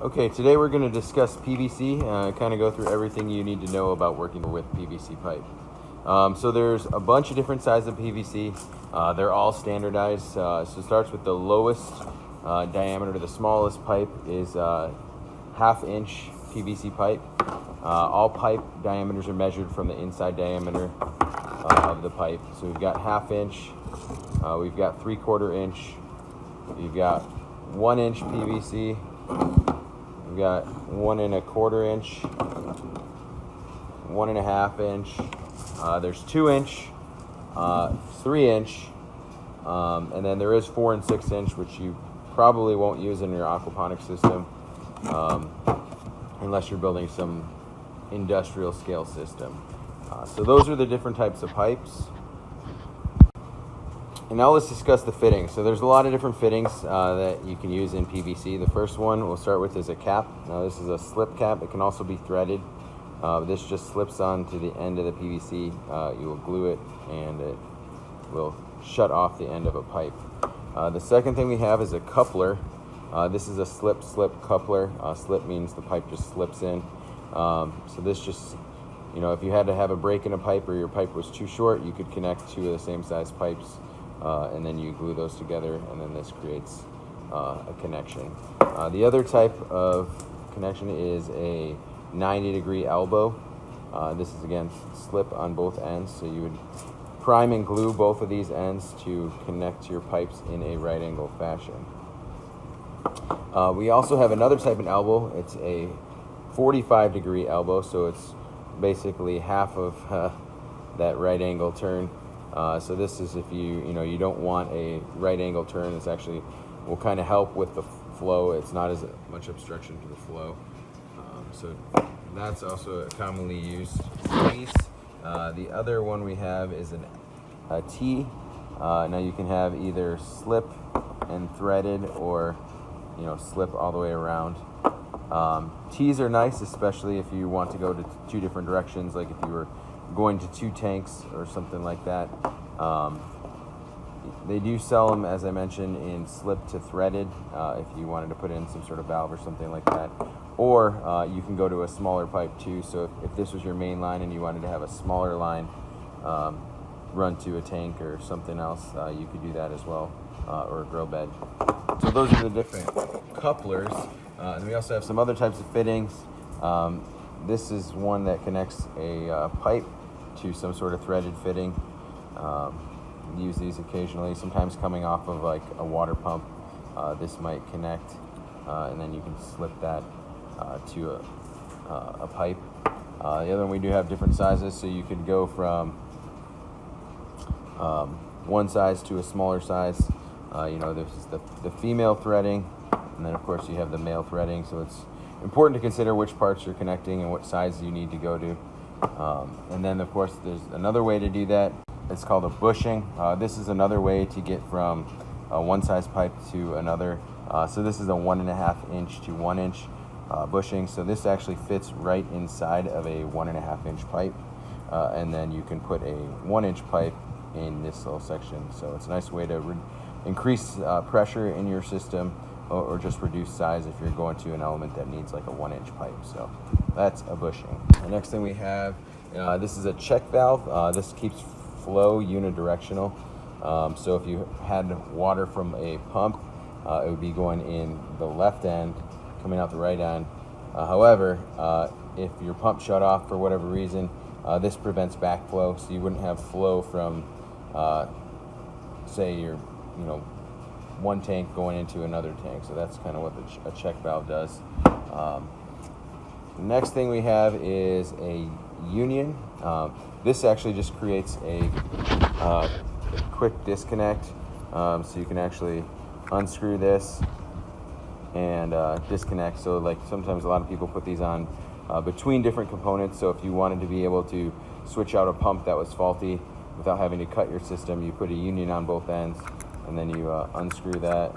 Okay, today we're going to discuss PVC, kind of go through everything you need to know about working with PVC pipe. So there's a bunch of different sizes of PVC. They're all standardized. So it starts with the lowest diameter. The smallest pipe is half-inch PVC pipe. All pipe diameters are measured from the inside diameter of the pipe. So we've got half-inch, we've got 3/4 inch, we've got 1-inch PVC, we've got 1 1/4 inch, 1 1/2 inch. There's 2-inch, 3-inch, and then there is 4 and 6-inch, which you probably won't use in your aquaponics system unless you're building some industrial scale system. So those are the different types of pipes. And now let's discuss the fittings. So there's a lot of different fittings that you can use in PVC. The first one we'll start with is a cap. Now this is a slip cap. It can also be threaded. This just slips onto the end of the PVC. You will glue it and it will shut off the end of a pipe. The second thing we have is a coupler. This is a slip coupler. Slip means the pipe just slips in. So this just, if you had to have a break in a pipe or your pipe was too short, you could connect two of the same size pipes and then you glue those together, and then this creates a connection. The other type of connection is a 90-degree elbow. This is again slip on both ends, so you would prime and glue both of these ends to connect your pipes in a right angle fashion. We also have another type of elbow. It's a 45-degree elbow, so it's basically half of that right angle turn. So this is if you don't want a right angle turn. This actually will kind of help with the flow. It's not as much obstruction to the flow. So that's also a commonly used piece. The other one we have is a T. Now you can have either slip and threaded, or slip all the way around. T's are nice, especially if you want to go to two different directions, like if you were going to 2 tanks or something like that. They do sell them, as I mentioned, in slip to threaded if you wanted to put in some sort of valve or something like that. Or you can go to a smaller pipe too. So if this was your main line and you wanted to have a smaller line run to a tank or something else, you could do that as well, or a grow bed. So those are the different couplers. And we also have some other types of fittings. This is one that connects a pipe to some sort of threaded fitting. Use these occasionally, sometimes coming off of like a water pump. This might connect, and then you can slip that to a pipe. The other one, we do have different sizes, so you could go from one size to a smaller size. This is the female threading, and then of course you have the male threading. So it's important to consider which parts you're connecting and what size you need to go to. And then of course there's another way to do that. It's called a bushing. This is another way to get from one size pipe to another. So this is a 1 1/2 inch to 1 inch bushing. So this actually fits right inside of a 1 1/2 inch pipe. And then you can put a 1-inch pipe in this little section. So it's a nice way to increase pressure in your system, or just reduce size if you're going to an element that needs like a 1-inch pipe. So that's a bushing. The next thing we have, this is a check valve. This keeps flow unidirectional. So if you had water from a pump, it would be going in the left end, coming out the right end. However, if your pump shut off for whatever reason, this prevents backflow, so you wouldn't have flow from, say, your one tank going into another tank. So that's kind of what a check valve does. The next thing we have is a union. This actually just creates a quick disconnect. So you can actually unscrew this and disconnect. So like sometimes a lot of people put these on between different components. So if you wanted to be able to switch out a pump that was faulty without having to cut your system, you put a union on both ends, and then you unscrew that,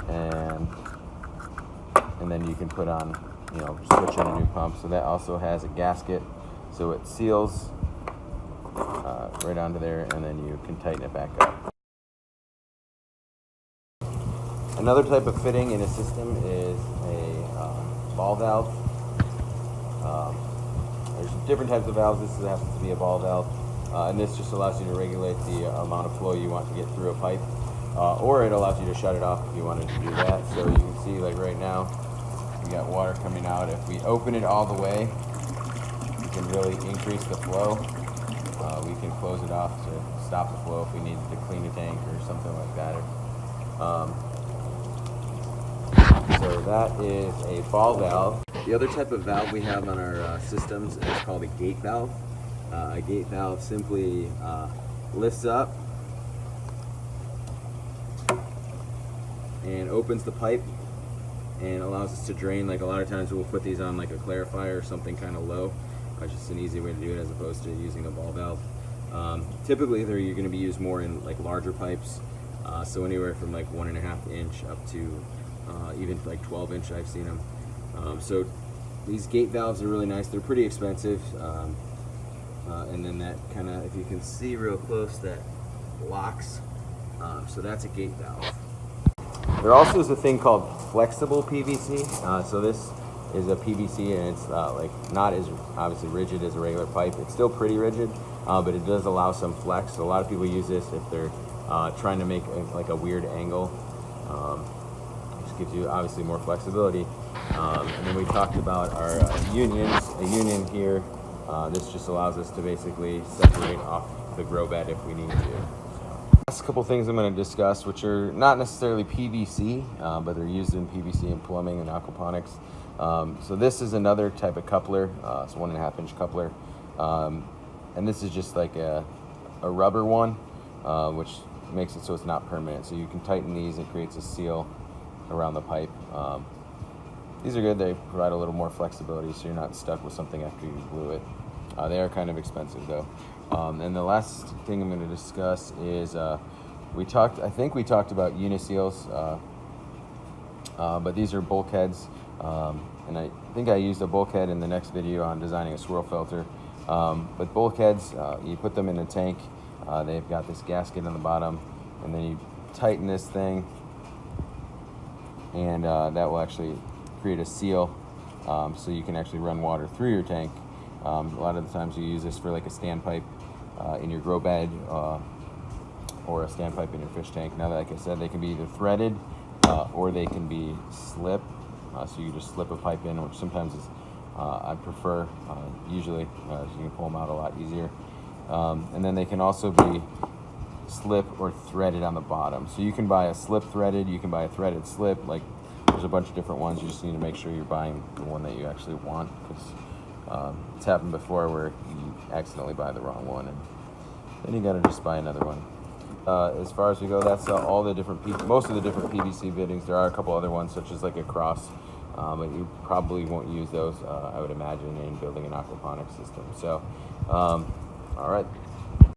and then you can put on, switch on a new pump. So that also has a gasket, so it seals right onto there, and then you can tighten it back up. Another type of fitting in a system is a ball valve. There's different types of valves. This happens to be a ball valve, and this just allows you to regulate the amount of flow you want to get through a pipe, or it allows you to shut it off if you wanted to do that. So you can see, like right now, we got water coming out. If we open it all the way, we can really increase the flow. We can close it off to stop the flow if we need to clean a tank or something like that. So that is a ball valve. The other type of valve we have on our systems is called a gate valve. A gate valve simply lifts up and opens the pipe and allows us to drain. Like a lot of times we'll put these on like a clarifier or something kind of low. It's just an easy way to do it as opposed to using a ball valve. Typically you're going to be used more in like larger pipes, so anywhere from like 1.5 inch up to even like 12 inch I've seen them. So these gate valves are really nice. They're pretty expensive, and then that kind of, if you can see real close, that locks. So that's a gate valve. There also is a thing called flexible PVC. So this is a PVC, and it's like not as obviously rigid as a regular pipe. It's still pretty rigid, but it does allow some flex. So a lot of people use this if they're trying to make like a weird angle. Just gives you obviously more flexibility. And then we talked about our unions. A union here, this just allows us to basically separate off the grow bed if we need to. Last couple things I'm going to discuss, which are not necessarily PVC, but they're used in PVC and plumbing and aquaponics. So this is another type of coupler. It's a 1.5 inch coupler, and this is just like a rubber one, which makes it so it's not permanent. So you can tighten these. It creates a seal around the pipe. These are good. They provide a little more flexibility, so you're not stuck with something after you glue it. They are kind of expensive though. And the last thing I'm going to discuss is I think we talked about uniseals, but these are bulkheads. And I think I used a bulkhead in the next video on designing a swirl filter. But bulkheads, you put them in a tank. They've got this gasket on the bottom, and then you tighten this thing, and that will actually create a seal, so you can actually run water through your tank. A lot of the times you use this for like a standpipe in your grow bed, or a standpipe in your fish tank. Now, like I said, they can be either threaded or they can be slip. So you just slip a pipe in, which sometimes is I prefer. Usually, you can pull them out a lot easier. And then they can also be slip or threaded on the bottom. So you can buy a slip threaded, you can buy a threaded slip. Like there's a bunch of different ones. You just need to make sure you're buying the one that you actually want, because it's happened before where you accidentally buy the wrong one, and then you gotta just buy another one. As far as we go, that's all the different most of the different PVC fittings. There are a couple other ones, such as like a cross, but you probably won't use those, I would imagine, in building an aquaponics system. So, all right.